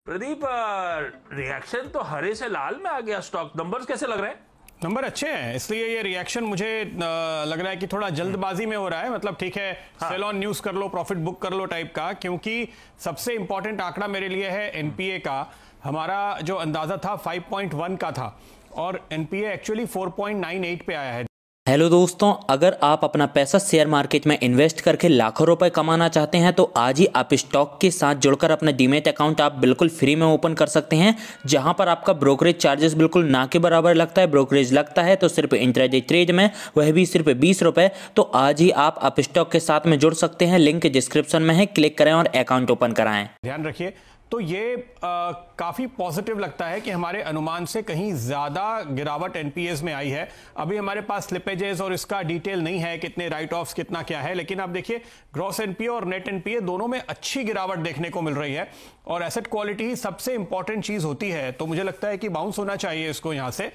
Pradeep, reaction तो हरे से लाल में आ गया स्टॉक। नंबर्स कैसे लग रहे हैं? नंबर अच्छे हैं, इसलिए ये रिएक्शन मुझे लग रहा है कि थोड़ा जल्दबाजी में हो रहा है। मतलब ठीक है, सेल ऑन न्यूज कर लो, प्रॉफिट बुक कर लो टाइप का, क्योंकि सबसे इंपॉर्टेंट आंकड़ा मेरे लिए है एनपीए का। हमारा जो अंदाजा था 5.1 का था और एनपीए एक्चुअली 4.98 पे आया है। हेलो दोस्तों, अगर आप अपना पैसा शेयर मार्केट में इन्वेस्ट करके लाखों रुपए कमाना चाहते हैं तो आज ही आप स्टॉक के साथ जुड़कर अपना डीमैट अकाउंट आप बिल्कुल फ्री में ओपन कर सकते हैं, जहां पर आपका ब्रोकरेज चार्जेस बिल्कुल ना के बराबर लगता है। ब्रोकरेज लगता है तो सिर्फ इंट्राडे ट्रेड में, वह भी सिर्फ 20 रुपए। तो आज ही आप स्टॉक के साथ में जुड़ सकते हैं, लिंक डिस्क्रिप्शन में है, क्लिक करें और अकाउंट ओपन कराएं। ध्यान रखिए, तो ये काफ़ी पॉजिटिव लगता है कि हमारे अनुमान से कहीं ज़्यादा गिरावट एनपीएस में आई है। अभी हमारे पास स्लिपेजेस और इसका डिटेल नहीं है, कितने राइट ऑफ्स कितना क्या है, लेकिन आप देखिए ग्रॉस एनपीए और नेट एनपीए दोनों में अच्छी गिरावट देखने को मिल रही है और एसेट क्वालिटी ही सबसे इंपॉर्टेंट चीज़ होती है। तो मुझे लगता है कि बाउंस होना चाहिए इसको यहाँ से।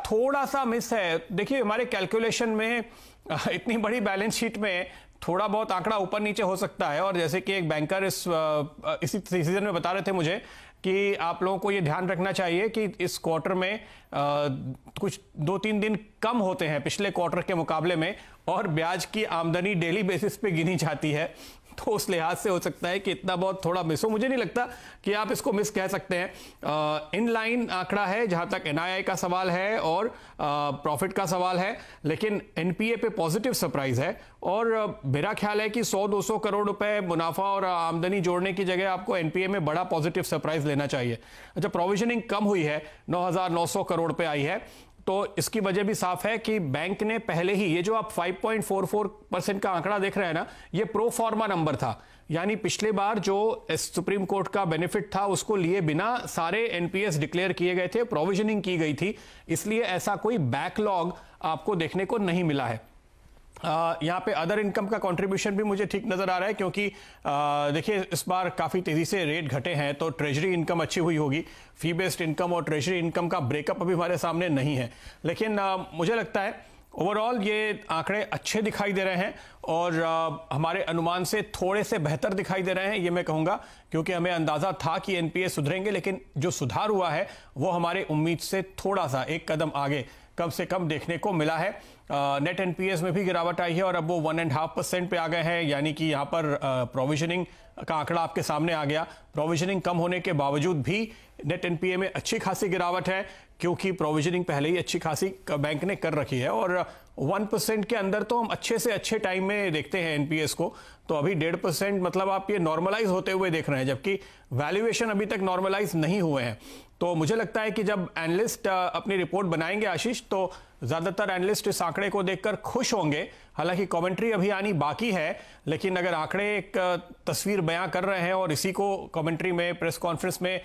थोड़ा सा मिस है, देखिए हमारे कैलकुलेशन में इतनी बड़ी बैलेंस शीट में थोड़ा बहुत आंकड़ा ऊपर नीचे हो सकता है। और जैसे कि एक बैंकर इसी सीजन में बता रहे थे मुझे कि आप लोगों को ये ध्यान रखना चाहिए कि इस क्वार्टर में कुछ 2-3 दिन कम होते हैं पिछले क्वार्टर के मुकाबले में, और ब्याज की आमदनी डेली बेसिस पे गिनी जाती है। तो उस लिहाज से हो सकता है कि इतना बहुत थोड़ा मिस हो। मुझे नहीं लगता कि आप इसको मिस कह सकते हैं। इन लाइन आंकड़ा है जहां तक एनआईआई का सवाल है और प्रॉफिट का सवाल है, लेकिन एनपीए पे पॉजिटिव सरप्राइज है। और मेरा ख्याल है कि 100-200 करोड़ रुपए मुनाफा और आमदनी जोड़ने की जगह आपको एनपीए में बड़ा पॉजिटिव सरप्राइज लेना चाहिए। अच्छा, प्रोविजनिंग कम हुई है, 9,900 करोड़ पे आई है, तो इसकी वजह भी साफ है कि बैंक ने पहले ही, ये जो आप 5.44% का आंकड़ा देख रहे हैं ना, ये प्रो फॉर्मा नंबर था। यानी पिछले बार जो सुप्रीम कोर्ट का बेनिफिट था उसको लिए बिना सारे एनपीएस डिक्लेयर किए गए थे, प्रोविजनिंग की गई थी, इसलिए ऐसा कोई बैकलॉग आपको देखने को नहीं मिला है। यहाँ पे अदर इनकम का कंट्रीब्यूशन भी मुझे ठीक नजर आ रहा है, क्योंकि देखिए इस बार काफ़ी तेज़ी से रेट घटे हैं, तो ट्रेजरी इनकम अच्छी हुई होगी। फी बेस्ड इनकम और ट्रेजरी इनकम का ब्रेकअप अभी हमारे सामने नहीं है, लेकिन मुझे लगता है ओवरऑल ये आंकड़े अच्छे दिखाई दे रहे हैं और हमारे अनुमान से थोड़े से बेहतर दिखाई दे रहे हैं, ये मैं कहूँगा, क्योंकि हमें अंदाज़ा था कि एनपीए सुधरेंगे, लेकिन जो सुधार हुआ है वो हमारे उम्मीद से थोड़ा सा एक कदम आगे कम से कम देखने को मिला है। नेट एनपीएस में भी गिरावट आई है और अब वो 1.5% पे आ गए हैं, यानी कि यहाँ पर प्रोविजनिंग का आंकड़ा आपके सामने आ गया। प्रोविजनिंग कम होने के बावजूद भी नेट एनपीए में अच्छी खासी गिरावट है, क्योंकि प्रोविजनिंग पहले ही अच्छी खासी बैंक ने कर रखी है। और 1% के अंदर तो हम अच्छे से अच्छे टाइम में देखते हैं एनपीएस को, तो अभी 1.5% मतलब आप ये नॉर्मलाइज होते हुए देख रहे हैं, जबकि वैल्यूएशन अभी तक नॉर्मलाइज नहीं हुए हैं। तो मुझे लगता है कि जब एनालिस्ट अपनी रिपोर्ट बनाएंगे आशीष, तो ज्यादातर एनालिस्ट इस आंकड़े को देखकर खुश होंगे। हालांकि कमेंट्री अभी आनी बाकी है, लेकिन अगर आंकड़े एक तस्वीर बयां कर रहे हैं और इसी को कमेंट्री में, प्रेस कॉन्फ्रेंस में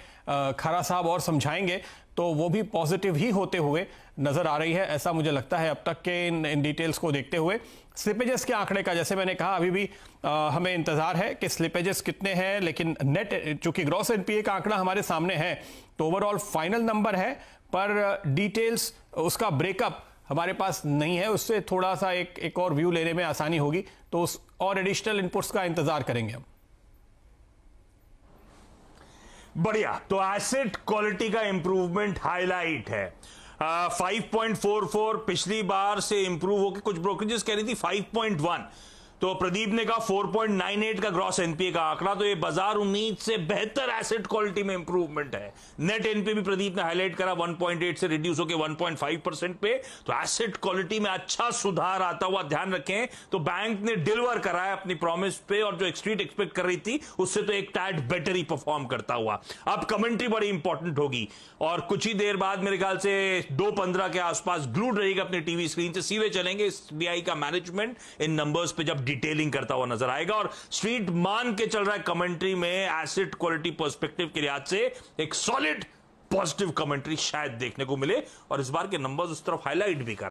खरा साहब और समझाएंगे, तो वो भी पॉजिटिव ही होते हुए नजर आ रही है, ऐसा मुझे लगता है अब तक के इन डिटेल्स को देखते हुए। स्लिपेजेस के आंकड़े का जैसे मैंने कहा, अभी भी हमें इंतजार है कि स्लिपेजेस कितने हैं, लेकिन नेट चूंकि ग्रॉस एनपीए का आंकड़ा हमारे सामने है, तो ओवरऑल फाइनल नंबर है, पर डिटेल्स उसका ब्रेकअप हमारे पास नहीं है। उससे थोड़ा सा एक और व्यू लेने में आसानी होगी, तो उस और एडिशनल इनपुट्स का इंतजार करेंगे हम। बढ़िया, तो एसेट क्वालिटी का इंप्रूवमेंट हाईलाइट है। 5.44 पिछली बार से इंप्रूव होकर, कुछ ब्रोकरेजेस कह रही थी 5.1, तो प्रदीप ने कहा 4.98 का ग्रॉस एनपीए का आंकड़ा, तो ये बाजार उम्मीद से बेहतर एसेट क्वालिटी में इंप्रूवमेंट है। नेट एनपीए भी प्रदीप ने हाईलाइट करा 1.8 से रिड्यूस होकर 1.5% पे, तो एसेट क्वालिटी में अच्छा सुधार आता हुआ ध्यान रखें। तो बैंक ने डिलीवर करा है अपनी प्रॉमिस पे, और जो स्ट्रीट एक्सपेक्ट कर रही थी उससे तो एक टैड बेटर ही परफॉर्म करता हुआ। अब कमेंट्री बड़ी इंपॉर्टेंट होगी, और कुछ ही देर बाद मेरे ख्याल से 2:15 के आसपास ग्लूड रहेगा अपनी टीवी स्क्रीन से, सीधे चलेंगे एसबीआई का मैनेजमेंट इन नंबर्स पे जब डिटेलिंग करता हुआ नजर आएगा। और स्ट्रीट मान के चल रहा है कमेंट्री में एसेट क्वालिटी पर्सपेक्टिव के लिहाज से एक सॉलिड पॉजिटिव कमेंट्री शायद देखने को मिले, और इस बार के नंबर्स उस तरफ हाईलाइट भी कर